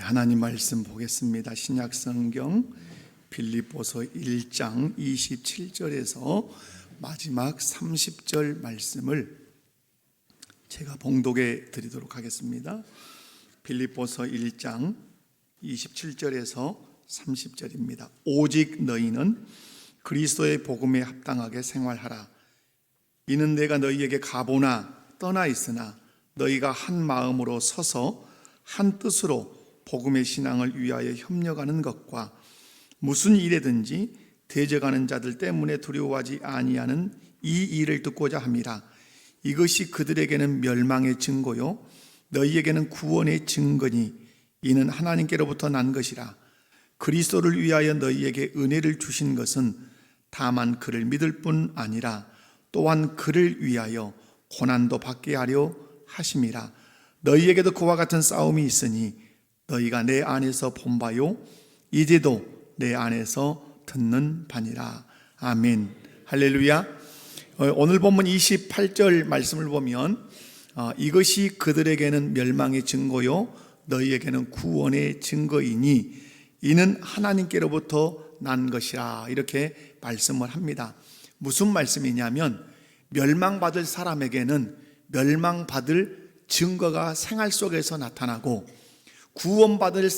하나님 말씀 보겠습니다. 신약 성경 빌립보서 1장 27절에서 마지막 30절 말씀을 제가 봉독해 드리도록 하겠습니다. 빌립보서 1장 27절에서 30절입니다. 오직 너희는 그리스도의 복음에 합당하게 생활하라. 이는 내가 너희에게 가보나 떠나 있으나 너희가 한 마음으로 서서 한 뜻으로 복음의 신앙을 위하여 협력하는 것과 무슨 일에든지 대적하는 자들 때문에 두려워하지 아니하는 이 일을 듣고자 함이라. 이것이 그들에게는 멸망의 증거요 너희에게는 구원의 증거니 이는 하나님께로부터 난 것이라. 그리스도를 위하여 너희에게 은혜를 주신 것은 다만 그를 믿을 뿐 아니라 또한 그를 위하여 고난도 받게 하려 하심이라. 너희에게도 그와 같은 싸움이 있으니 너희가 내 안에서 본 바요 이제도 내 안에서 듣는 바니라. 아멘. 할렐루야. 오늘 본문 28절 말씀을 보면 이것이 그들에게는 멸망의 증거요 너희에게는 구원의 증거이니 이는 하나님께로부터 난 것이라 이렇게 말씀을 합니다. 무슨 말씀이냐면 멸망받을 사람에게는 멸망받을 증거가 생활 속에서 나타나고 구원받은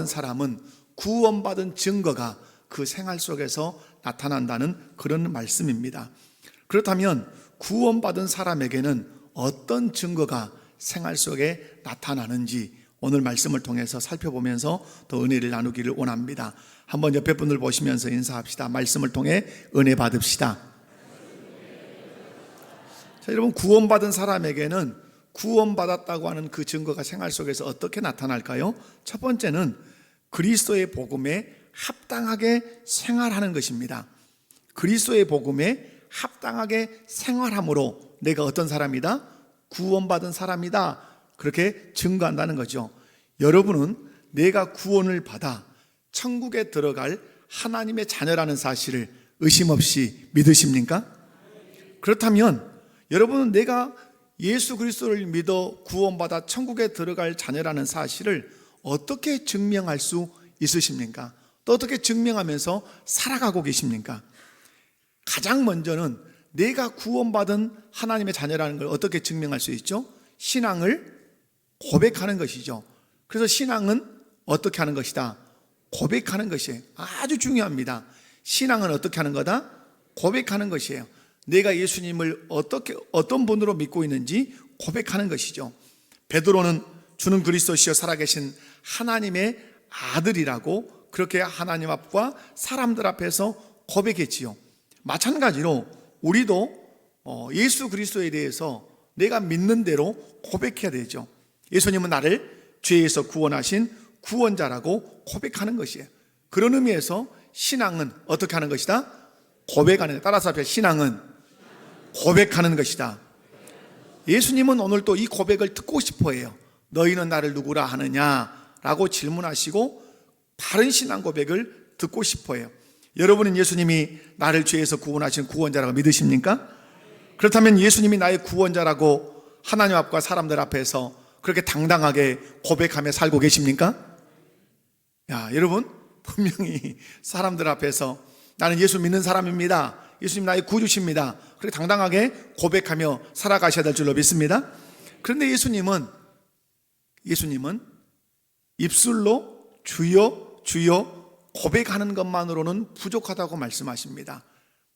사람은 구원받은 증거가 그 생활 속에서 나타난다는 그런 말씀입니다. 그렇다면 구원받은 사람에게는 어떤 증거가 생활 속에 나타나는지 오늘 말씀을 통해서 살펴보면서 더 은혜를 나누기를 원합니다. 한번 옆에 분들 보시면서 인사합시다. 말씀을 통해 은혜 받읍시다. 자, 여러분, 구원받은 사람에게는 구원받았다고 하는 그 증거가 생활 속에서 어떻게 나타날까요? 첫 번째는 그리스도의 복음에 합당하게 생활하는 것입니다. 그리스도의 복음에 합당하게 생활함으로 내가 어떤 사람이다? 구원받은 사람이다. 그렇게 증거한다는 거죠. 여러분은 내가 구원을 받아 천국에 들어갈 하나님의 자녀라는 사실을 의심 없이 믿으십니까? 그렇다면 여러분은 내가 예수 그리스도를 믿어 구원받아 천국에 들어갈 자녀라는 사실을 어떻게 증명할 수 있으십니까? 또 어떻게 증명하면서 살아가고 계십니까? 가장 먼저는 내가 구원받은 하나님의 자녀라는 걸 어떻게 증명할 수 있죠? 신앙을 고백하는 것이죠. 그래서 신앙은 어떻게 하는 것이다? 고백하는 것이에요. 아주 중요합니다. 신앙은 어떻게 하는 거다? 고백하는 것이에요. 내가 예수님을 어떤 분으로 믿고 있는지 고백하는 것이죠. 베드로는 주는 그리스도시여 살아계신 하나님의 아들이라고 그렇게 하나님 앞과 사람들 앞에서 고백했지요. 마찬가지로 우리도 예수 그리스도에 대해서 내가 믿는 대로 고백해야 되죠. 예수님은 나를 죄에서 구원하신 구원자라고 고백하는 것이에요. 그런 의미에서 신앙은 어떻게 하는 것이다? 고백하는 것. 따라서 앞에 신앙은 고백하는 것이다. 예수님은 오늘 또 이 고백을 듣고 싶어 해요. 너희는 나를 누구라 하느냐라고 질문하시고 바른 신앙 고백을 듣고 싶어 해요. 여러분은 예수님이 나를 죄에서 구원하신 구원자라고 믿으십니까? 그렇다면 예수님이 나의 구원자라고 하나님 앞과 사람들 앞에서 그렇게 당당하게 고백하며 살고 계십니까? 여러분, 분명히 사람들 앞에서 나는 예수 믿는 사람입니다. 예수님 나의 구주십니다. 그렇게 당당하게 고백하며 살아가셔야 될 줄로 믿습니다. 그런데 예수님은 입술로 주여 주여 고백하는 것만으로는 부족하다고 말씀하십니다.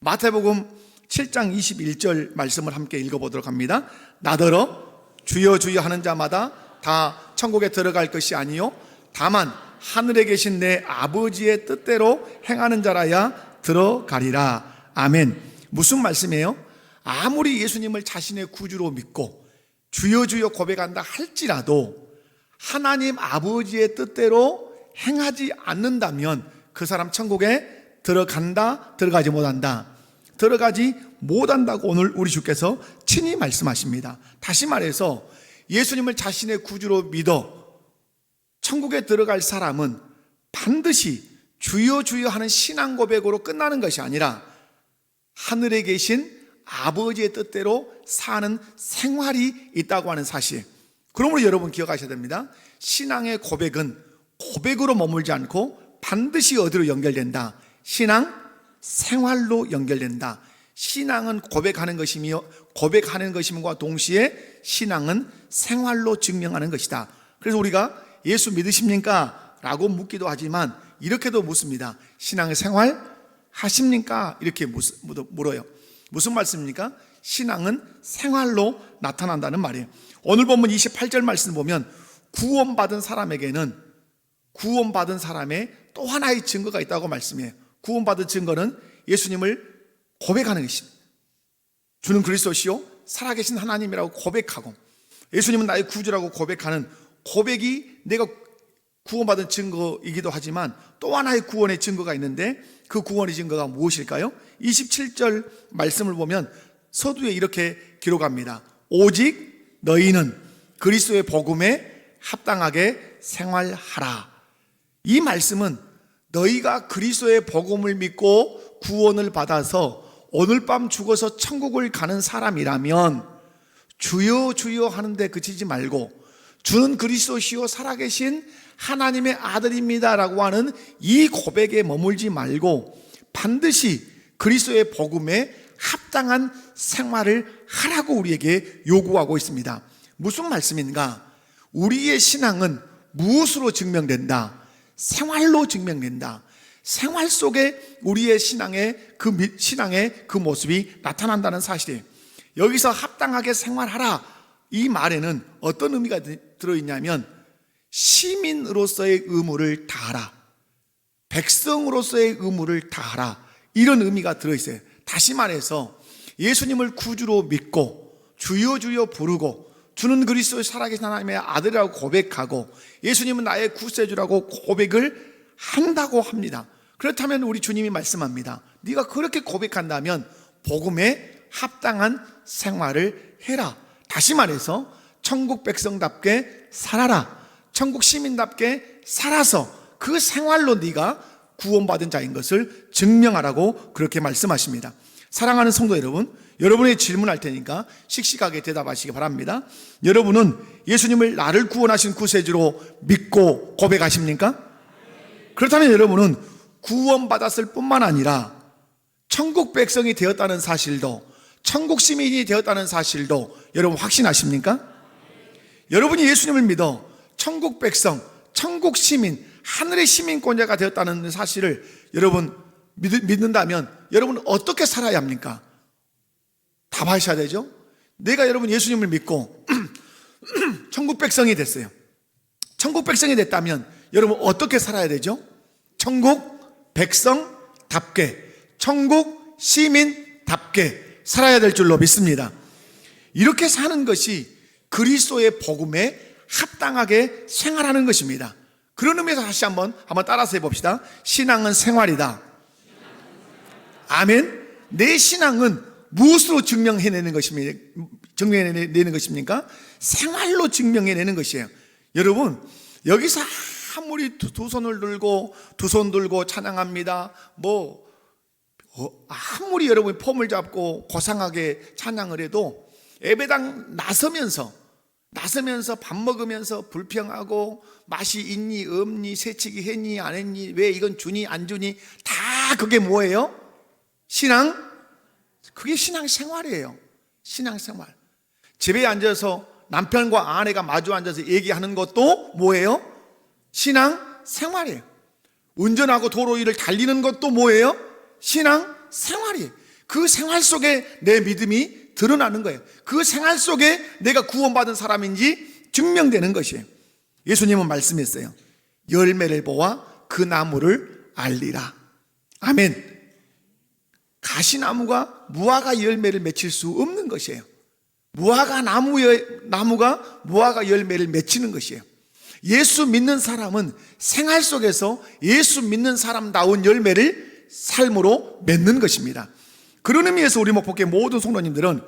마태복음 7장 21절 말씀을 함께 읽어보도록 합니다. 나더러 주여 주여 하는 자마다 다 천국에 들어갈 것이 아니요 다만 하늘에 계신 내 아버지의 뜻대로 행하는 자라야 들어가리라. 아멘. 무슨 말씀이에요? 아무리 예수님을 자신의 구주로 믿고 주여 주여 고백한다 할지라도 하나님 아버지의 뜻대로 행하지 않는다면 그 사람 천국에 들어간다, 들어가지 못한다. 들어가지 못한다고 오늘 우리 주께서 친히 말씀하십니다. 다시 말해서 예수님을 자신의 구주로 믿어 천국에 들어갈 사람은 반드시 주여 주여 하는 신앙 고백으로 끝나는 것이 아니라 하늘에 계신 아버지의 뜻대로 사는 생활이 있다고 하는 사실, 그러므로 여러분 기억하셔야 됩니다. 신앙의 고백은 고백으로 머물지 않고 반드시 어디로 연결된다? 신앙 생활로 연결된다. 신앙은 고백하는 것이며 고백하는 것임과 동시에 신앙은 생활로 증명하는 것이다. 그래서 우리가 예수 믿으십니까? 라고 묻기도 하지만 이렇게도 묻습니다. 신앙의 생활 하십니까? 이렇게 물어요. 무슨 말씀입니까? 신앙은 생활로 나타난다는 말이에요. 오늘 본문 28절 말씀 보면 구원받은 사람에게는 구원받은 사람의 또 하나의 증거가 있다고 말씀해요. 구원받은 증거는 예수님을 고백하는 것입니다. 주는 그리스도시요 살아계신 하나님이라고 고백하고 예수님은 나의 구주라고 고백하는 고백이 내가 구원받은 증거이기도 하지만 또 하나의 구원의 증거가 있는데 그 구원의 증거가 무엇일까요? 27절 말씀을 보면 서두에 이렇게 기록합니다. 오직 너희는 그리스도의 복음에 합당하게 생활하라. 이 말씀은 너희가 그리스도의 복음을 믿고 구원을 받아서 오늘 밤 죽어서 천국을 가는 사람이라면 주여 주여 하는데 그치지 말고 주는 그리스도시요 살아계신 하나님의 아들입니다 라고 하는 이 고백에 머물지 말고 반드시 그리스도의 복음에 합당한 생활을 하라고 우리에게 요구하고 있습니다. 무슨 말씀인가? 우리의 신앙은 무엇으로 증명된다? 생활로 증명된다. 생활 속에 우리의 신앙의 그 모습이 나타난다는 사실이에요. 여기서 합당하게 생활하라 이 말에는 어떤 의미가 들어있냐면 시민으로서의 의무를 다하라, 백성으로서의 의무를 다하라, 이런 의미가 들어있어요. 다시 말해서 예수님을 구주로 믿고 주여 주여 부르고 주는 그리스도의 살아계신 하나님의 아들이라고 고백하고 예수님은 나의 구세주라고 고백을 한다고 합니다. 그렇다면 우리 주님이 말씀합니다. 네가 그렇게 고백한다면 복음에 합당한 생활을 해라. 다시 말해서 천국 백성답게 살아라. 천국 시민답게 살아서 그 생활로 네가 구원받은 자인 것을 증명하라고 그렇게 말씀하십니다. 사랑하는 성도 여러분, 여러분의 질문할 테니까 씩씩하게 대답하시기 바랍니다. 여러분은 예수님을 나를 구원하신 구세주로 믿고 고백하십니까? 그렇다면 여러분은 구원받았을 뿐만 아니라 천국 백성이 되었다는 사실도, 천국 시민이 되었다는 사실도 여러분 확신하십니까? 여러분이 예수님을 믿어 천국 백성, 천국 시민, 하늘의 시민권자가 되었다는 사실을 여러분 믿는다면 여러분은 어떻게 살아야 합니까? 답하셔야 되죠. 내가 여러분 예수님을 믿고 천국 백성이 됐어요. 천국 백성이 됐다면 여러분 어떻게 살아야 되죠? 천국 백성답게, 천국 시민답게 살아야 될 줄로 믿습니다. 이렇게 사는 것이 그리스도의 복음에 합당하게 생활하는 것입니다. 그런 의미에서 다시 한번 따라서 해봅시다. 신앙은 생활이다. 아멘. 내 신앙은 무엇으로 증명해내는 것입니까? 생활로 증명해내는 것이에요. 여러분, 여기서 아무리 두 손을 들고 두 손 들고 찬양합니다. 아무리 여러분이 폼을 잡고 고상하게 찬양을 해도 예배당 나서면서 밥 먹으면서 불평하고 맛이 있니 없니 새치기 했니 안 했니 왜 이건 주니 안 주니 다 그게 뭐예요? 그게 신앙생활이에요. 신앙생활. 집에 앉아서 남편과 아내가 마주 앉아서 얘기하는 것도 뭐예요? 신앙생활이에요. 운전하고 도로 위를 달리는 것도 뭐예요? 신앙생활이에요. 그 생활 속에 내 믿음이 드러나는 거예요. 그 생활 속에 내가 구원받은 사람인지 증명되는 것이에요. 예수님은 말씀했어요. 열매를 보아 그 나무를 알리라. 아멘. 가시나무가 무화과 열매를 맺힐 수 없는 것이에요. 나무가 무화과 열매를 맺히는 것이에요. 예수 믿는 사람은 생활 속에서 예수 믿는 사람다운 열매를 삶으로 맺는 것입니다. 그런 의미에서 우리 목포교회 모든 성도님들은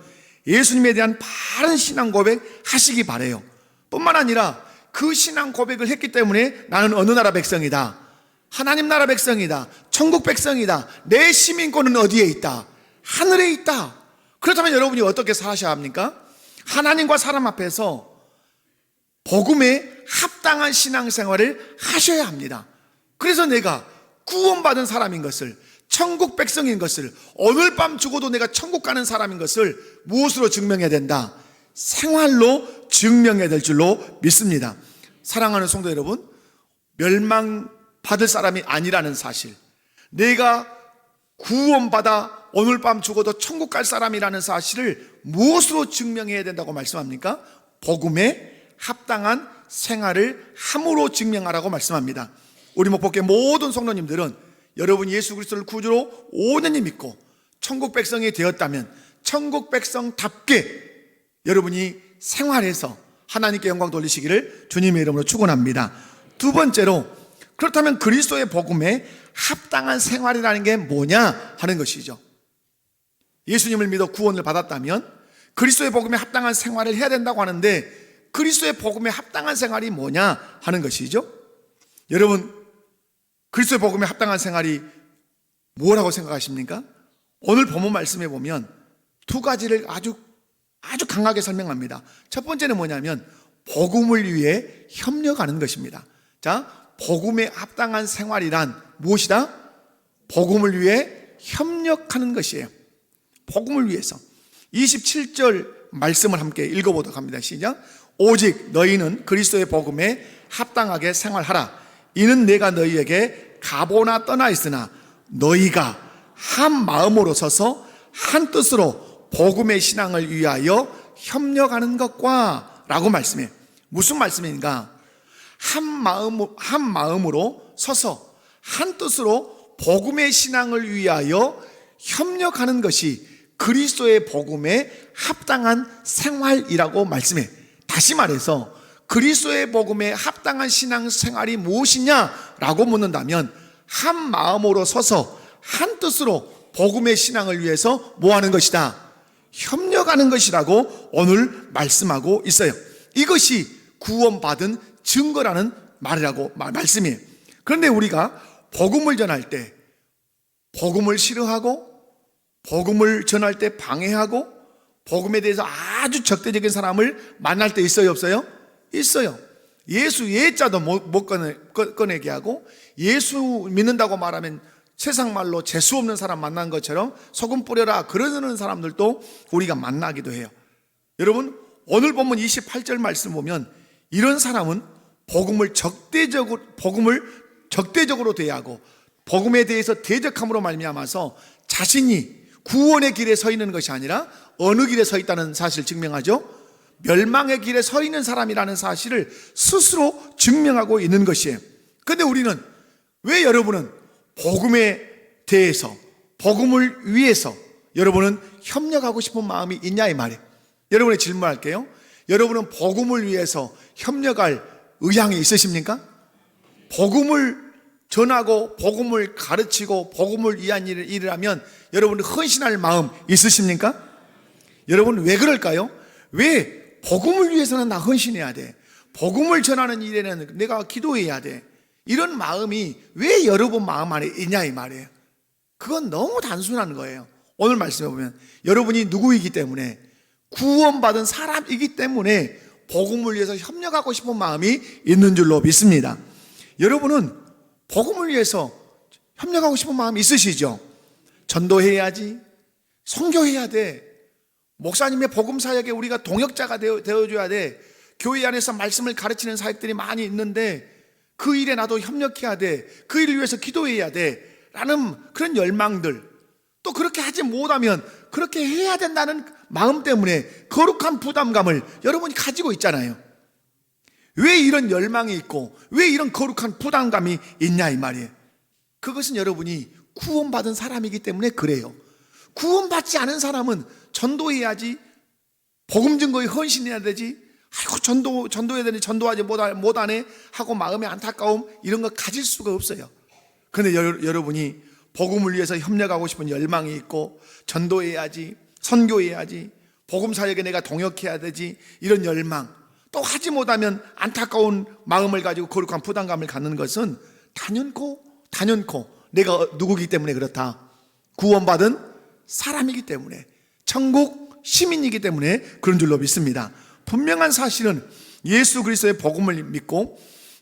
예수님에 대한 바른 신앙 고백 하시기 바라요. 뿐만 아니라 그 신앙 고백을 했기 때문에 나는 어느 나라 백성이다, 하나님 나라 백성이다, 천국 백성이다, 내 시민권은 어디에 있다? 하늘에 있다. 그렇다면 여러분이 어떻게 살아셔야 합니까? 하나님과 사람 앞에서 복음에 합당한 신앙생활을 하셔야 합니다. 그래서 내가 구원받은 사람인 것을, 천국 백성인 것을, 오늘 밤 죽어도 내가 천국 가는 사람인 것을 무엇으로 증명해야 된다? 생활로 증명해야 될 줄로 믿습니다. 사랑하는 성도 여러분, 멸망받을 사람이 아니라는 사실, 내가 구원받아 오늘 밤 죽어도 천국 갈 사람이라는 사실을 무엇으로 증명해야 된다고 말씀합니까? 복음에 합당한 생활을 함으로 증명하라고 말씀합니다. 우리 목포교회 모든 성도님들은 여러분 예수 그리스도를 구주로 온전히 믿고 천국 백성이 되었다면 천국 백성답게 여러분이 생활해서 하나님께 영광 돌리시기를 주님의 이름으로 축원합니다. 두 번째로, 그렇다면 그리스도의 복음에 합당한 생활이라는 게 뭐냐 하는 것이죠. 예수님을 믿어 구원을 받았다면 그리스도의 복음에 합당한 생활을 해야 된다고 하는데, 그리스도의 복음에 합당한 생활이 뭐냐 하는 것이죠. 여러분, 그리스도의 복음에 합당한 생활이 뭐라고 생각하십니까? 오늘 본문 말씀에 보면 두 가지를 아주 강하게 설명합니다. 첫 번째는 뭐냐면 복음을 위해 협력하는 것입니다. 자, 복음에 합당한 생활이란 무엇이다? 복음을 위해 협력하는 것이에요. 복음을 위해서. 27절 말씀을 함께 읽어보도록 합니다. 시작. 오직 너희는 그리스도의 복음에 합당하게 생활하라. 이는 내가 너희에게 가보나 떠나 있으나 너희가 한 마음으로 서서 한 뜻으로 복음의 신앙을 위하여 협력하는 것과 라고 말씀해요. 무슨 말씀인가? 한 마음으로 서서 한 뜻으로 복음의 신앙을 위하여 협력하는 것이 그리스도의 복음에 합당한 생활이라고 말씀해. 다시 말해서 그리스도의 복음에 합당한 신앙생활이 무엇이냐라고 묻는다면 한 마음으로 서서 한 뜻으로 복음의 신앙을 위해서 뭐하는 것이다? 협력하는 것이라고 오늘 말씀하고 있어요. 이것이 구원받은 증거라는 말씀이에요. 그런데 우리가 복음을 전할 때 복음을 싫어하고 복음을 전할 때 방해하고 복음에 대해서 아주 적대적인 사람을 만날 때 있어요, 없어요? 있어요. 예수 예자도 못 꺼내게 하고, 예수 믿는다고 말하면 세상 말로 재수 없는 사람 만난 것처럼 소금 뿌려라 그러는 사람들도 우리가 만나기도 해요. 여러분, 오늘 본문 28절 말씀 보면 이런 사람은 복음을 적대적으로 대하고 복음에 대해서 대적함으로 말미암아서 자신이 구원의 길에 서 있는 것이 아니라 어느 길에 서 있다는 사실을 증명하죠. 멸망의 길에 서 있는 사람이라는 사실을 스스로 증명하고 있는 것이에요. 그런데 우리는, 왜 여러분은 복음에 대해서, 복음을 위해서 여러분은 협력하고 싶은 마음이 있냐 이 말이에요. 여러분의 질문할게요. 여러분은 복음을 위해서 협력할 의향이 있으십니까? 복음을 전하고 복음을 가르치고 복음을 위한 일을 하면 여러분 헌신할 마음 있으십니까? 여러분 왜 그럴까요? 왜 복음을 위해서는 나 헌신해야 돼? 복음을 전하는 일에는 내가 기도해야 돼? 이런 마음이 왜 여러분 마음 안에 있냐 이 말이에요. 그건 너무 단순한 거예요. 오늘 말씀해 보면 여러분이 누구이기 때문에, 구원받은 사람이기 때문에 복음을 위해서 협력하고 싶은 마음이 있는 줄로 믿습니다. 여러분은 복음을 위해서 협력하고 싶은 마음이 있으시죠? 전도해야지, 선교해야 돼, 목사님의 복음 사역에 우리가 동역자가 되어줘야 돼, 교회 안에서 말씀을 가르치는 사역들이 많이 있는데 그 일에 나도 협력해야 돼, 그 일을 위해서 기도해야 돼 라는 그런 열망들, 또 그렇게 하지 못하면 그렇게 해야 된다는 마음 때문에 거룩한 부담감을 여러분이 가지고 있잖아요. 왜 이런 열망이 있고 왜 이런 거룩한 부담감이 있냐 이 말이에요. 그것은 여러분이 구원받은 사람이기 때문에 그래요. 구원받지 않은 사람은 전도해야지, 복음 증거에 헌신해야 되지, 아이고 전도해야 되는데 전도하지 못하네 하고 마음의 안타까움 이런 거 가질 수가 없어요. 그런데 여러분이 복음을 위해서 협력하고 싶은 열망이 있고, 전도해야지, 선교해야지, 복음 사역에 내가 동역해야 되지, 이런 열망, 또 하지 못하면 안타까운 마음을 가지고 거룩한 부담감을 갖는 것은 단연코 내가 누구기 때문에 그렇다. 구원받은 사람이기 때문에, 천국 시민이기 때문에 그런 줄로 믿습니다. 분명한 사실은 예수 그리스도의 복음을 믿고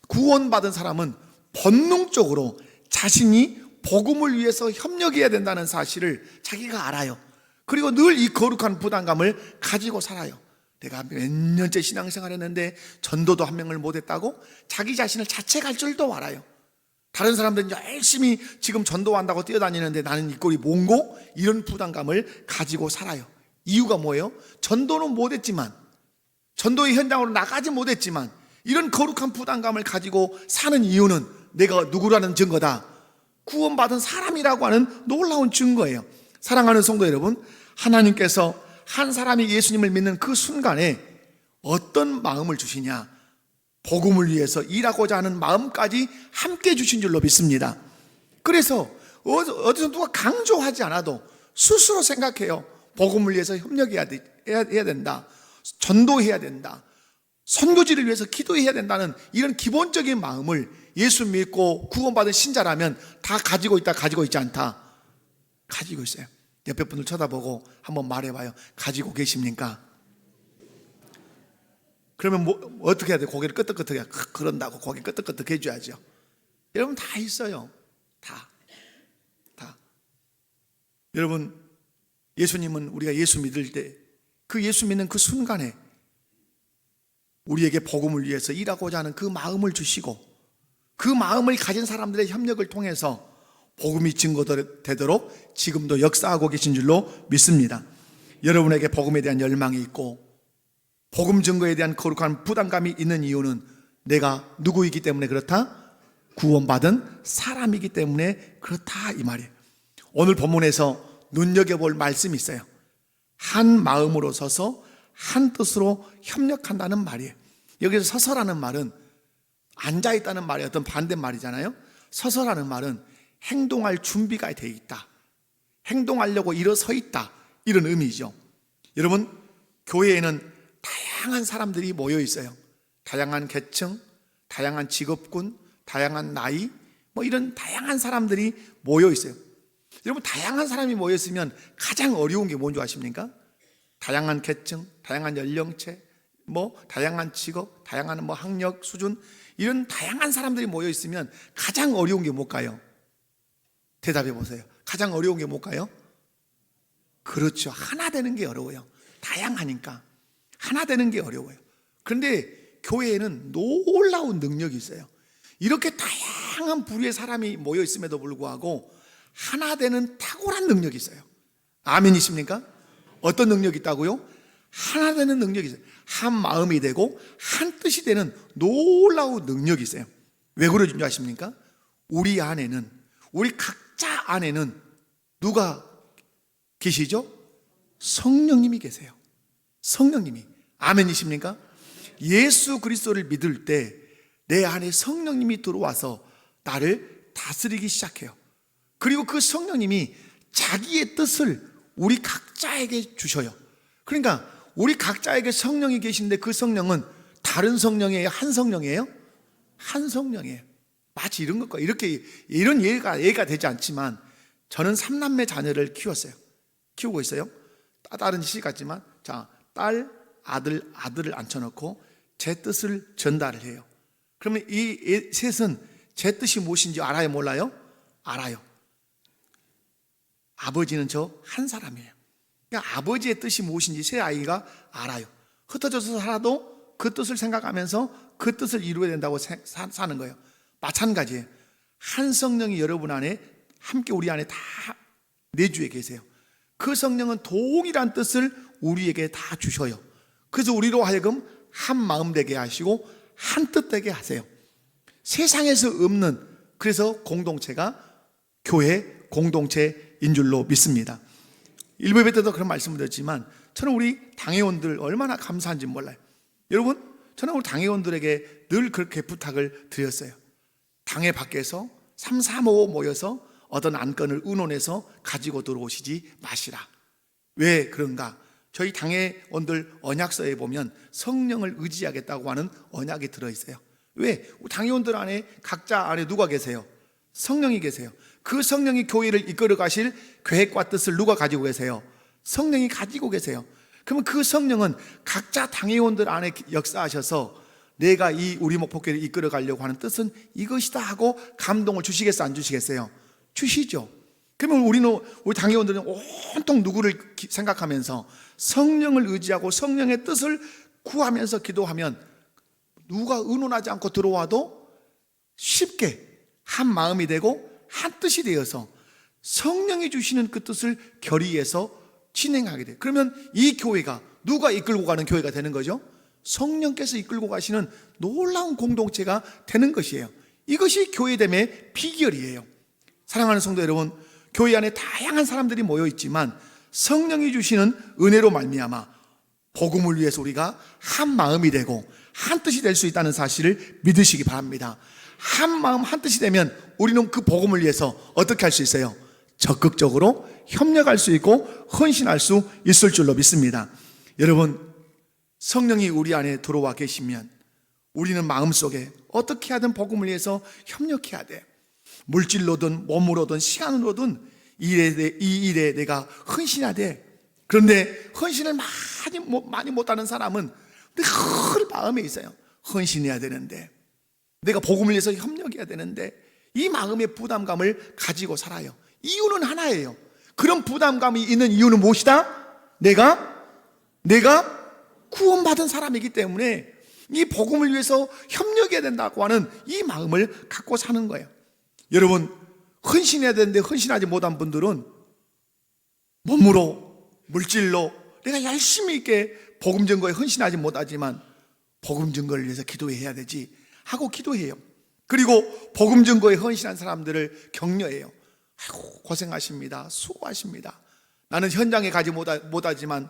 구원받은 사람은 본능적으로 자신이 복음을 위해서 협력해야 된다는 사실을 자기가 알아요. 그리고 늘 이 거룩한 부담감을 가지고 살아요. 내가 몇 년째 신앙생활 했는데 전도도 한 명을 못했다고 자기 자신을 자책할 줄도 알아요. 다른 사람들은 열심히 지금 전도한다고 뛰어다니는데 나는 이 꼴이 뭔고? 이런 부담감을 가지고 살아요. 이유가 뭐예요? 전도는 못했지만, 전도의 현장으로 나가지 못했지만 이런 거룩한 부담감을 가지고 사는 이유는 내가 누구라는 증거다. 구원받은 사람이라고 하는 놀라운 증거예요. 사랑하는 성도 여러분, 하나님께서 한 사람이 예수님을 믿는 그 순간에 어떤 마음을 주시냐? 복음을 위해서 일하고자 하는 마음까지 함께 주신 줄로 믿습니다. 그래서 어디서 누가 강조하지 않아도 스스로 생각해요. 복음을 위해서 협력해야 된다. 전도해야 된다. 선교지를 위해서 기도해야 된다는 이런 기본적인 마음을 예수 믿고 구원받은 신자라면 다 가지고 있다, 가지고 있지 않다? 가지고 있어요. 옆에 분들 쳐다보고 한번 말해봐요. 가지고 계십니까? 그러면 어떻게 해야 돼? 고개를 끄덕끄덕해. 그런다고 고개 끄덕끄덕 해줘야죠. 여러분 다 있어요. 다. 여러분, 예수님은 우리가 예수 믿을 때 그 예수 믿는 그 순간에 우리에게 복음을 위해서 일하고자 하는 그 마음을 주시고 그 마음을 가진 사람들의 협력을 통해서 복음이 증거되도록 지금도 역사하고 계신 줄로 믿습니다. 여러분에게 복음에 대한 열망이 있고 복음 증거에 대한 거룩한 부담감이 있는 이유는 내가 누구이기 때문에 그렇다? 구원받은 사람이기 때문에 그렇다, 이 말이에요. 오늘 본문에서 눈여겨볼 말씀이 있어요. 한 마음으로 서서 한 뜻으로 협력한다는 말이에요. 여기서 서서라는 말은 앉아있다는 말이 어떤 반대말이잖아요. 서서라는 말은 행동할 준비가 되어 있다, 행동하려고 일어서 있다, 이런 의미죠. 여러분, 교회에는 다양한 사람들이 모여 있어요. 다양한 계층, 다양한 직업군, 다양한 나이, 이런 다양한 사람들이 모여 있어요. 여러분, 다양한 사람이 모여 있으면 가장 어려운 게 뭔지 아십니까? 다양한 계층, 다양한 연령체, 다양한 직업, 다양한 학력 수준, 이런 다양한 사람들이 모여 있으면 가장 어려운 게 뭘까요? 대답해 보세요. 가장 어려운 게 뭘까요? 그렇죠. 하나 되는 게 어려워요. 다양하니까 하나 되는 게 어려워요. 그런데 교회에는 놀라운 능력이 있어요. 이렇게 다양한 부류의 사람이 모여 있음에도 불구하고 하나 되는 탁월한 능력이 있어요. 아멘이십니까? 어떤 능력이 있다고요? 하나 되는 능력이 있어요. 한 마음이 되고 한 뜻이 되는 놀라운 능력이 있어요. 왜 그러는지 아십니까? 우리 안에는, 우리 각자 안에는 누가 계시죠? 성령님이 계세요. 성령님이. 아멘이십니까? 예수 그리스도를 믿을 때 내 안에 성령님이 들어와서 나를 다스리기 시작해요. 그리고 그 성령님이 자기의 뜻을 우리 각자에게 주셔요. 그러니까 우리 각자에게 성령이 계신데 그 성령은 다른 성령이에요? 한 성령이에요? 한 성령이에요. 마치 이런 것과 이런 예가 되지 않지만 저는 3남매 자녀를 키우고 있어요. 다른 시 같지만 딸, 아들을 앉혀놓고 제 뜻을 전달을 해요. 그러면 이 셋은 제 뜻이 무엇인지 알아요, 몰라요? 알아요. 아버지는 저 한 사람이에요. 그러니까 아버지의 뜻이 무엇인지 세 아이가 알아요. 흩어져서 살아도 그 뜻을 생각하면서 그 뜻을 이루어야 된다고 사는 거예요. 마찬가지예요. 한 성령이 여러분 안에 함께 우리 안에 다 내주에 계세요. 그 성령은 동일한 뜻을 우리에게 다 주셔요. 그래서 우리로 하여금 한 마음 되게 하시고 한 뜻 되게 하세요. 세상에서 없는, 그래서 공동체가 교회 공동체인 줄로 믿습니다. 일부 예배 때도 그런 말씀을 드렸지만 저는 우리 당회원들 얼마나 감사한지 몰라요. 여러분, 저는 우리 당회원들에게 늘 그렇게 부탁을 드렸어요. 당회 밖에서 3, 4, 5 모여서 어떤 안건을 의논해서 가지고 들어오시지 마시라. 왜 그런가? 저희 당회원들 언약서에 보면 성령을 의지하겠다고 하는 언약이 들어있어요. 왜? 당회원들 안에 각자 안에 누가 계세요? 성령이 계세요. 그 성령이 교회를 이끌어 가실 계획과 뜻을 누가 가지고 계세요? 성령이 가지고 계세요. 그러면 그 성령은 각자 당회원들 안에 역사하셔서 내가 이 우리 목포교회를 이끌어 가려고 하는 뜻은 이것이다 하고 감동을 주시겠어요, 안 주시겠어요? 주시죠. 그러면 우리 당회원들은 온통 누구를 생각하면서 성령을 의지하고 성령의 뜻을 구하면서 기도하면 누가 의논하지 않고 들어와도 쉽게 한 마음이 되고 한 뜻이 되어서 성령이 주시는 그 뜻을 결의해서 진행하게 돼요. 그러면 이 교회가 누가 이끌고 가는 교회가 되는 거죠? 성령께서 이끌고 가시는 놀라운 공동체가 되는 것이에요. 이것이 교회됨의 비결이에요. 사랑하는 성도 여러분, 교회 안에 다양한 사람들이 모여 있지만 성령이 주시는 은혜로 말미암아 복음을 위해서 우리가 한 마음이 되고 한 뜻이 될 수 있다는 사실을 믿으시기 바랍니다. 한 마음 한 뜻이 되면 우리는 그 복음을 위해서 어떻게 할 수 있어요? 적극적으로 협력할 수 있고 헌신할 수 있을 줄로 믿습니다. 여러분, 성령이 우리 안에 들어와 계시면 우리는 마음속에 어떻게 하든 복음을 위해서 협력해야 돼. 물질로든 몸으로든 시간으로든 이 일에 내가 헌신해야 돼. 그런데 헌신을 많이 못하는 사람은 늘 마음에 있어요. 헌신해야 되는데, 내가 복음을 위해서 협력해야 되는데, 이 마음의 부담감을 가지고 살아요. 이유는 하나예요. 그런 부담감이 있는 이유는 무엇이다? 내가 구원받은 사람이기 때문에 이 복음을 위해서 협력해야 된다고 하는 이 마음을 갖고 사는 거예요. 여러분, 헌신해야 되는데 헌신하지 못한 분들은 몸으로, 물질로 내가 열심히 있게 복음 증거에 헌신하지 못하지만 복음 증거를 위해서 기도해야 되지 하고 기도해요. 그리고 복음 증거에 헌신한 사람들을 격려해요. 아이고, 고생하십니다. 수고하십니다. 나는 현장에 가지 못하지만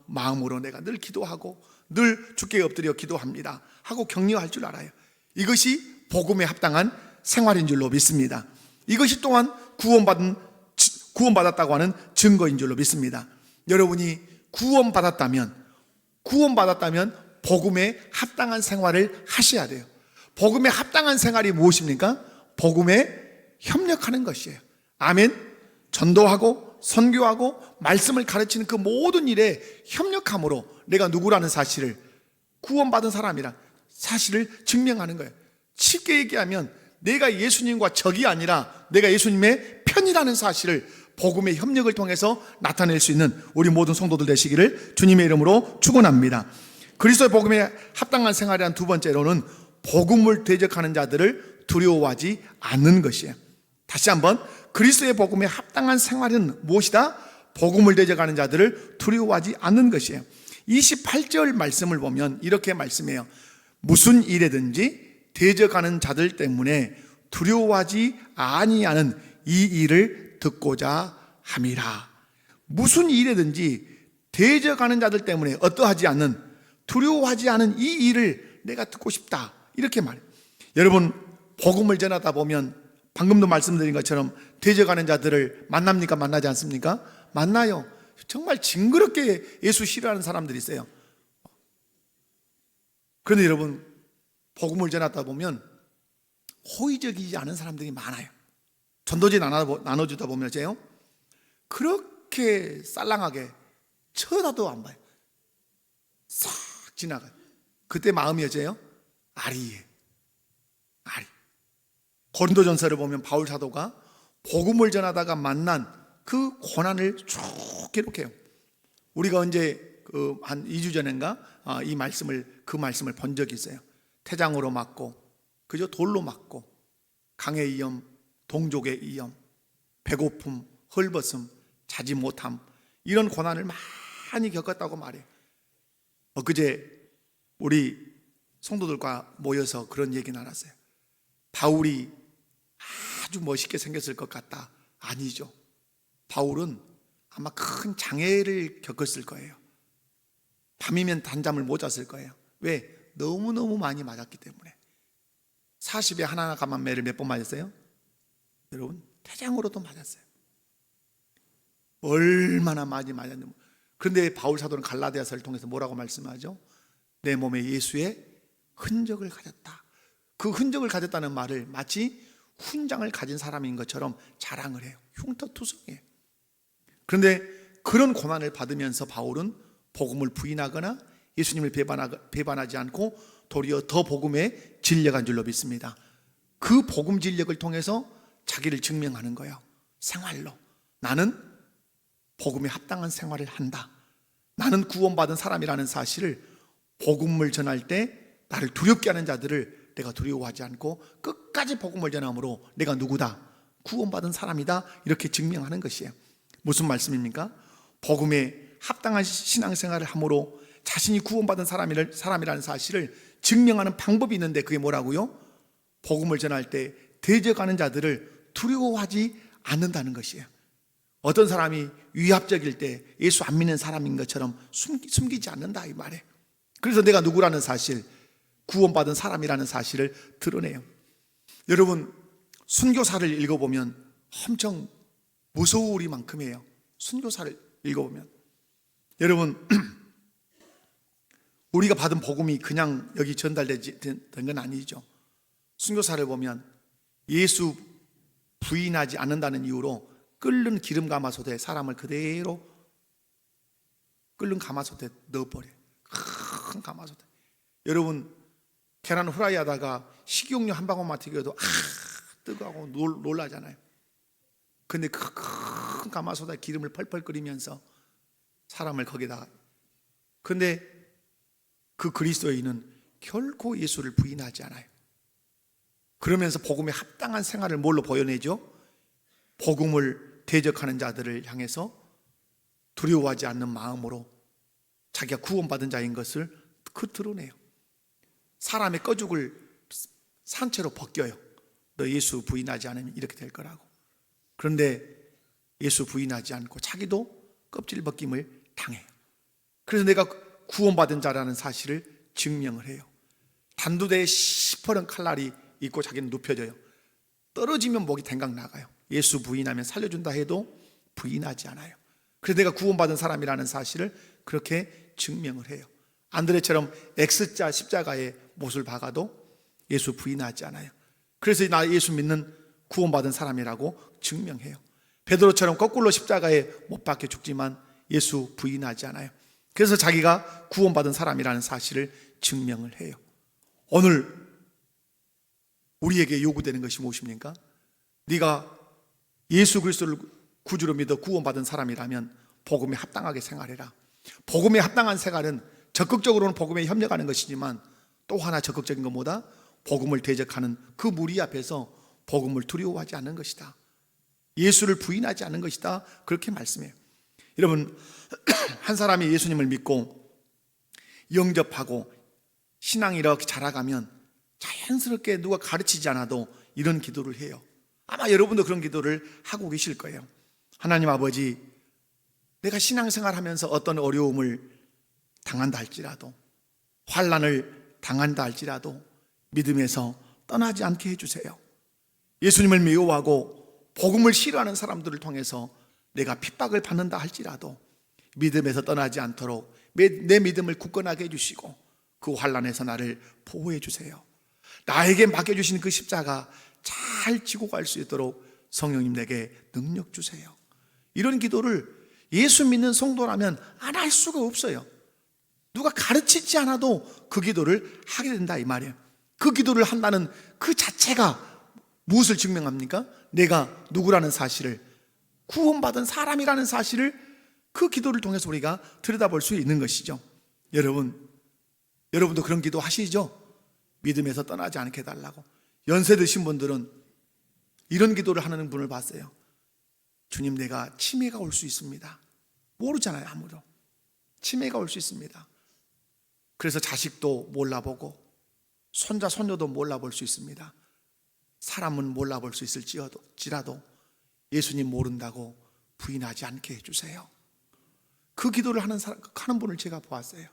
마음으로 내가 늘 기도하고 늘 주께 엎드려 기도합니다 하고 격려할 줄 알아요. 이것이 복음에 합당한 생활인 줄로 믿습니다. 이것이 또한 구원받았다고 하는 증거인 줄로 믿습니다. 여러분이 구원받았다면 복음에 합당한 생활을 하셔야 돼요. 복음에 합당한 생활이 무엇입니까? 복음에 협력하는 것이에요. 아멘. 전도하고 선교하고 말씀을 가르치는 그 모든 일에 협력함으로 내가 누구라는 사실을, 구원받은 사람이란 사실을 증명하는 거예요. 쉽게 얘기하면 내가 예수님과 적이 아니라 내가 예수님의 편이라는 사실을 복음의 협력을 통해서 나타낼 수 있는 우리 모든 성도들 되시기를 주님의 이름으로 축원합니다. 그리스도의 복음에 합당한 생활이란 두 번째로는 복음을 대적하는 자들을 두려워하지 않는 것이에요. 다시 한번, 그리스도의 복음에 합당한 생활은 무엇이다? 복음을 대적하는 자들을 두려워하지 않는 것이에요. 28절 말씀을 보면 이렇게 말씀해요. 무슨 일에든지 대적하는 자들 때문에 두려워하지 아니하는 이 일을 듣고자 함이라. 무슨 일에든지 대적하는 자들 때문에 어떠하지 않는, 두려워하지 않은 이 일을 내가 듣고 싶다, 이렇게 말해요. 여러분, 복음을 전하다 보면 방금도 말씀드린 것처럼 대적하는 자들을 만납니까? 만나지 않습니까? 만나요. 정말 징그럽게 예수 싫어하는 사람들이 있어요. 그런데 여러분, 복음을 전하다 보면 호의적이지 않은 사람들이 많아요. 전도지 나눠주다 보면 어째요? 그렇게 쌀랑하게 쳐다도 안 봐요. 싹 지나가요. 그때 마음이 어째요? 아리에. 고린도전서를 보면 바울 사도가 복음을 전하다가 만난 그 고난을 쭉 기록해요. 우리가 언제 한 2주 전인가 그 말씀을 본 적이 있어요. 태장으로 맞고, 그저 돌로 맞고, 강의 위험, 동족의 위험, 배고픔, 헐벗음, 자지 못함, 이런 고난을 많이 겪었다고 말해요. 엊그제 우리 성도들과 모여서 그런 얘기 나눴어요. 바울이 아주 멋있게 생겼을 것 같다. 아니죠. 바울은 아마 큰 장애를 겪었을 거예요. 밤이면 단잠을 못 잤을 거예요. 왜? 너무너무 많이 맞았기 때문에. 40에 하나 감한매를 몇 번 맞았어요? 여러분, 태장으로도 맞았어요. 얼마나 많이 맞았는지. 그런데 바울 사도는 갈라디아서를 통해서 뭐라고 말씀하죠? 내 몸에 예수의 흔적을 가졌다. 그 흔적을 가졌다는 말을 마치 훈장을 가진 사람인 것처럼 자랑을 해요. 흉터투성이에요. 그런데 그런 고난을 받으면서 바울은 복음을 부인하거나 예수님을 배반하지 않고 도리어 더 복음의 진리가 줄로 믿습니다. 그 복음 진리를 통해서 자기를 증명하는 거예요. 생활로. 나는 복음에 합당한 생활을 한다. 나는 구원받은 사람이라는 사실을 복음을 전할 때 나를 두렵게 하는 자들을 내가 두려워하지 않고 끝까지 복음을 전함으로 내가 누구다? 구원받은 사람이다. 이렇게 증명하는 것이에요. 무슨 말씀입니까? 복음에 합당한 신앙생활을 함으로 자신이 구원받은 사람이라는 사실을 증명하는 방법이 있는데 그게 뭐라고요? 복음을 전할 때 대적하는 자들을 두려워하지 않는다는 것이에요. 어떤 사람이 위압적일 때 예수 안 믿는 사람인 것처럼 숨기지 않는다 이 말이에요. 그래서 내가 누구라는 사실, 구원받은 사람이라는 사실을 드러내요. 여러분, 순교사를 읽어보면 엄청 무서우리만큼이에요. 순교사를 읽어보면 여러분, 우리가 받은 복음이 그냥 여기 전달된 건 아니죠. 순교사를 보면 예수 부인하지 않는다는 이유로 끓는 기름 가마솥에 사람을 그대로 끓는 가마솥에 넣어버려요. 큰 가마솥에. 여러분, 계란 후라이 하다가 식용유 한 방울만 튀겨도 뜨거워 놀라잖아요. 근데 큰 가마솥에 기름을 펄펄 끓이면서 사람을 거기다가, 근데 그 그리스도인은 결코 예수를 부인하지 않아요. 그러면서 복음에 합당한 생활을 뭘로 보여내죠? 복음을 대적하는 자들을 향해서 두려워하지 않는 마음으로 자기가 구원받은 자인 것을 드러내요. 사람의 꺼죽을 산채로 벗겨요. 너 예수 부인하지 않으면 이렇게 될 거라고. 그런데 예수 부인하지 않고 자기도 껍질 벗김을 당해요. 그래서 내가 구원받은 자라는 사실을 증명을 해요. 단두대에 시퍼런 칼날이 있고 자기는 눕혀져요. 떨어지면 목이 댕강 나가요. 예수 부인하면 살려준다 해도 부인하지 않아요. 그래서 내가 구원받은 사람이라는 사실을 그렇게 증명을 해요. 안드레처럼 X자 십자가에 못을 박아도 예수 부인하지 않아요. 그래서 나 예수 믿는 구원받은 사람이라고 증명해요. 베드로처럼 거꾸로 십자가에 못 박혀 죽지만 예수 부인하지 않아요. 그래서 자기가 구원받은 사람이라는 사실을 증명을 해요. 오늘 우리에게 요구되는 것이 무엇입니까? 네가 예수 그리스도를 구주로 믿어 구원받은 사람이라면 복음에 합당하게 생활해라. 복음에 합당한 생활은 적극적으로는 복음에 협력하는 것이지만 또 하나 적극적인 것보다 복음을 대적하는 그 무리 앞에서 복음을 두려워하지 않는 것이다. 예수를 부인하지 않는 것이다. 그렇게 말씀해요. 여러분, 한 사람이 예수님을 믿고 영접하고 신앙이 이렇게 자라가면 자연스럽게 누가 가르치지 않아도 이런 기도를 해요. 아마 여러분도 그런 기도를 하고 계실 거예요. 하나님 아버지, 내가 신앙생활 하면서 어떤 어려움을 당한다 할지라도, 환난을 당한다 할지라도 믿음에서 떠나지 않게 해주세요. 예수님을 미워하고 복음을 싫어하는 사람들을 통해서 내가 핍박을 받는다 할지라도 믿음에서 떠나지 않도록 내 믿음을 굳건하게 해주시고 그 환난에서 나를 보호해 주세요. 나에게 맡겨주신 그 십자가 잘 지고 갈 수 있도록 성령님 내게 능력 주세요. 이런 기도를 예수 믿는 성도라면 안 할 수가 없어요. 누가 가르치지 않아도 그 기도를 하게 된다 이 말이에요. 그 기도를 한다는 그 자체가 무엇을 증명합니까? 내가 누구라는 사실을, 구원받은 사람이라는 사실을 그 기도를 통해서 우리가 들여다볼 수 있는 것이죠. 여러분도 그런 기도 하시죠? 믿음에서 떠나지 않게 해달라고. 연세 드신 분들은 이런 기도를 하는 분을 봤어요. 주님, 내가 치매가 올 수 있습니다. 모르잖아요, 아무도. 치매가 올 수 있습니다. 그래서 자식도 몰라보고 손자, 손녀도 몰라볼 수 있습니다. 사람은 몰라볼 수 있을지라도 예수님 모른다고 부인하지 않게 해주세요. 그 기도를 하는 분을 제가 보았어요.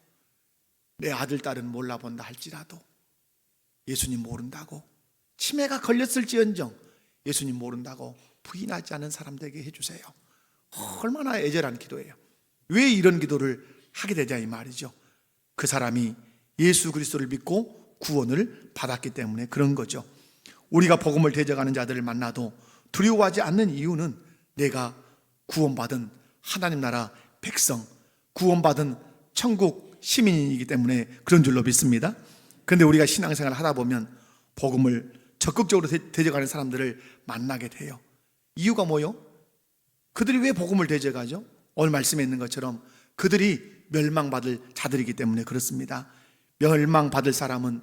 내 아들, 딸은 몰라본다 할지라도 예수님 모른다고, 치매가 걸렸을지언정 예수님 모른다고 부인하지 않은 사람들에게 해주세요. 얼마나 애절한 기도예요. 왜 이런 기도를 하게 되냐 이 말이죠. 그 사람이 예수 그리스도를 믿고 구원을 받았기 때문에 그런 거죠. 우리가 복음을 대적하는 자들을 만나도 두려워하지 않는 이유는 내가 구원받은 하나님 나라 백성, 구원받은 천국 시민이기 때문에 그런 줄로 믿습니다. 그런데 우리가 신앙생활을 하다 보면 복음을 적극적으로 대적하는 사람들을 만나게 돼요. 이유가 뭐요? 그들이 왜 복음을 대적하죠? 오늘 말씀에 있는 것처럼 그들이 멸망받을 자들이기 때문에 그렇습니다. 멸망받을 사람은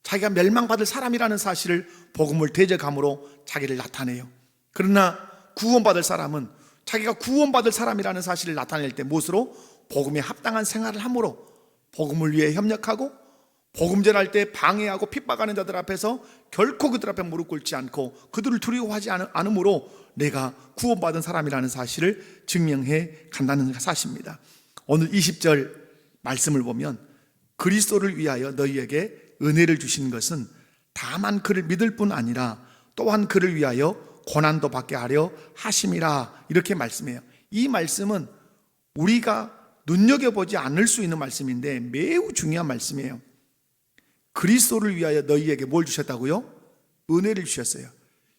자기가 멸망받을 사람이라는 사실을 복음을 대적함으로 자기를 나타내요. 그러나 구원받을 사람은 자기가 구원받을 사람이라는 사실을 나타낼 때 무엇으로? 복음에 합당한 생활을 함으로 복음을 위해 협력하고 복음 전할 때 방해하고 핍박하는 자들 앞에서 결코 그들 앞에 무릎 꿇지 않고 그들을 두려워하지 않으므로 내가 구원받은 사람이라는 사실을 증명해 간다는 사실입니다. 오늘 20절 말씀을 보면 그리스도를 위하여 너희에게 은혜를 주신 것은 다만 그를 믿을 뿐 아니라 또한 그를 위하여 고난도 받게 하려 하심이라 이렇게 말씀해요. 이 말씀은 우리가 눈여겨보지 않을 수 있는 말씀인데 매우 중요한 말씀이에요. 그리스도를 위하여 너희에게 뭘 주셨다고요? 은혜를 주셨어요.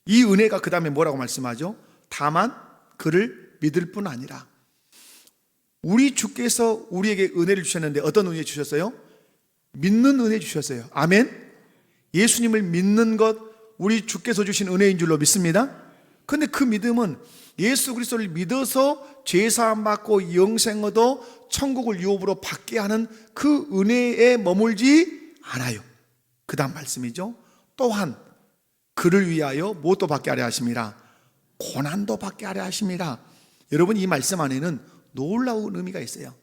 이 은혜가 그 다음에 뭐라고 말씀하죠? 다만 그를 믿을 뿐 아니라. 우리 주께서 우리에게 은혜를 주셨는데 어떤 은혜 주셨어요? 믿는 은혜 주셨어요. 아멘. 예수님을 믿는 것 우리 주께서 주신 은혜인 줄로 믿습니다. 그런데 그 믿음은 예수 그리스도를 믿어서 죄사함 받고 영생 얻어 천국을 유업으로 받게 하는 그 은혜에 머물지 않아요. 그 다음 말씀이죠. 또한 그를 위하여 무엇도 받게 하려 하심이라 고난도 받게 하려 하심이라. 여러분 이 말씀 안에는 놀라운 의미가 있어요.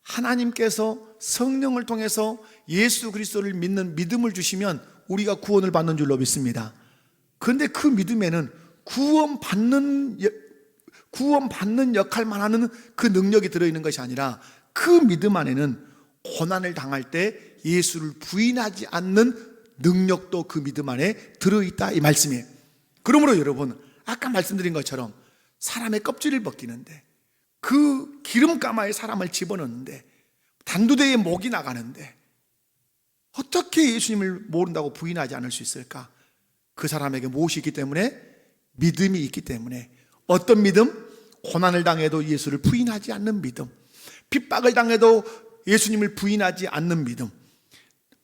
하나님께서 성령을 통해서 예수 그리스도를 믿는 믿음을 주시면 우리가 구원을 받는 줄로 믿습니다. 그런데 그 믿음에는 구원받는 역할만 하는 그 능력이 들어있는 것이 아니라 그 믿음 안에는 고난을 당할 때 예수를 부인하지 않는 능력도 그 믿음 안에 들어있다 이 말씀이에요. 그러므로 여러분 아까 말씀드린 것처럼 사람의 껍질을 벗기는데 그 기름가마에 사람을 집어넣는데 단두대에 목이 나가는데 어떻게 예수님을 모른다고 부인하지 않을 수 있을까? 그 사람에게 무엇이 있기 때문에? 믿음이 있기 때문에. 어떤 믿음? 고난을 당해도 예수를 부인하지 않는 믿음, 핍박을 당해도 예수님을 부인하지 않는 믿음,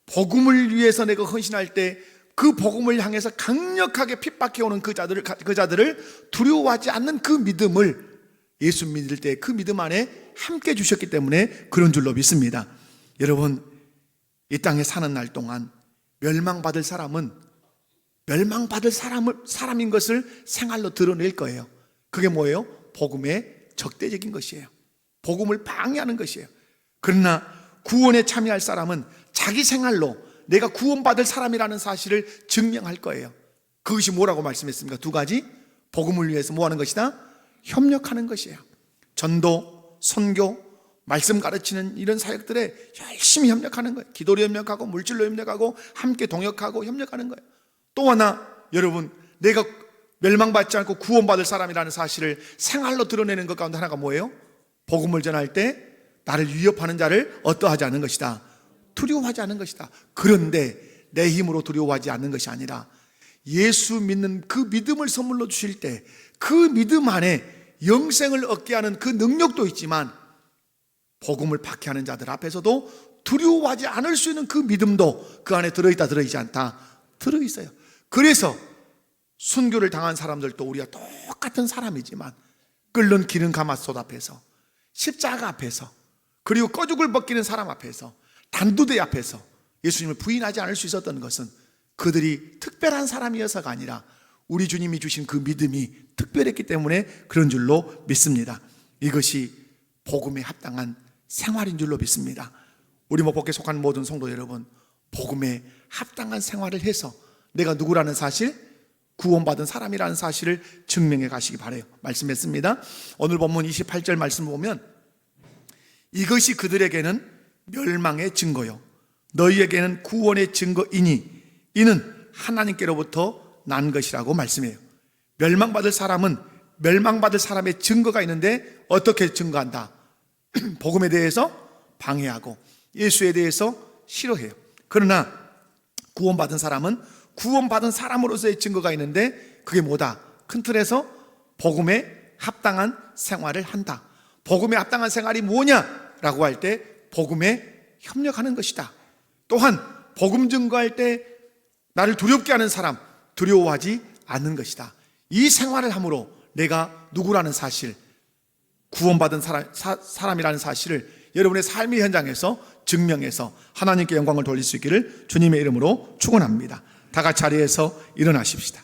복음을 위해서 내가 헌신할 때 그 복음을 향해서 강력하게 핍박해오는 그 자들을 두려워하지 않는 그 믿음을 예수 믿을 때 그 믿음 안에 함께 주셨기 때문에 그런 줄로 믿습니다. 여러분 이 땅에 사는 날 동안 멸망받을 사람은 멸망받을 사람인 것을 생활로 드러낼 거예요. 그게 뭐예요? 복음의 적대적인 것이에요. 복음을 방해하는 것이에요. 그러나 구원에 참여할 사람은 자기 생활로 내가 구원받을 사람이라는 사실을 증명할 거예요. 그것이 뭐라고 말씀했습니까? 두 가지. 복음을 위해서 뭐 하는 것이다? 협력하는 것이에요. 전도, 선교, 말씀 가르치는 이런 사역들에 열심히 협력하는 거예요. 기도로 협력하고 물질로 협력하고 함께 동역하고 협력하는 거예요. 또 하나 여러분 내가 멸망받지 않고 구원받을 사람이라는 사실을 생활로 드러내는 것 가운데 하나가 뭐예요? 복음을 전할 때 나를 위협하는 자를 어떠하지 않은 것이다. 두려워하지 않는 것이다. 그런데 내 힘으로 두려워하지 않는 것이 아니라 예수 믿는 그 믿음을 선물로 주실 때 그 믿음 안에 영생을 얻게 하는 그 능력도 있지만 복음을 박해하는 자들 앞에서도 두려워하지 않을 수 있는 그 믿음도 그 안에 들어있다 들어있지 않다 들어있어요. 그래서 순교를 당한 사람들도 우리가 똑같은 사람이지만 끓는 기름 가마솥 앞에서 십자가 앞에서 그리고 꺼죽을 벗기는 사람 앞에서 단두대 앞에서 예수님을 부인하지 않을 수 있었던 것은 그들이 특별한 사람이어서가 아니라 우리 주님이 주신 그 믿음이 특별했기 때문에 그런 줄로 믿습니다. 이것이 복음에 합당한 생활인 줄로 믿습니다. 우리 목복에 속한 모든 성도 여러분, 복음에 합당한 생활을 해서 내가 누구라는 사실, 구원받은 사람이라는 사실을 증명해 가시기 바라요. 말씀했습니다. 오늘 본문 28절 말씀을 보면 이것이 그들에게는 멸망의 증거요 너희에게는 구원의 증거이니 이는 하나님께로부터 난 것이라고 말씀해요. 멸망받을 사람은 멸망받을 사람의 증거가 있는데 어떻게 증거한다? 복음에 대해서 방해하고 예수에 대해서 싫어해요. 그러나 구원받은 사람은 구원받은 사람으로서의 증거가 있는데 그게 뭐다? 큰 틀에서 복음에 합당한 생활을 한다. 복음에 합당한 생활이 뭐냐라고 할 때 복음에 협력하는 것이다. 또한 복음 증거할 때 나를 두렵게 하는 사람 두려워하지 않는 것이다. 이 생활을 함으로 내가 누구라는 사실, 구원받은 사람이라는 사실을 여러분의 삶의 현장에서 증명해서 하나님께 영광을 돌릴 수 있기를 주님의 이름으로 축원합니다. 다 같이 자리에서 일어나십시다.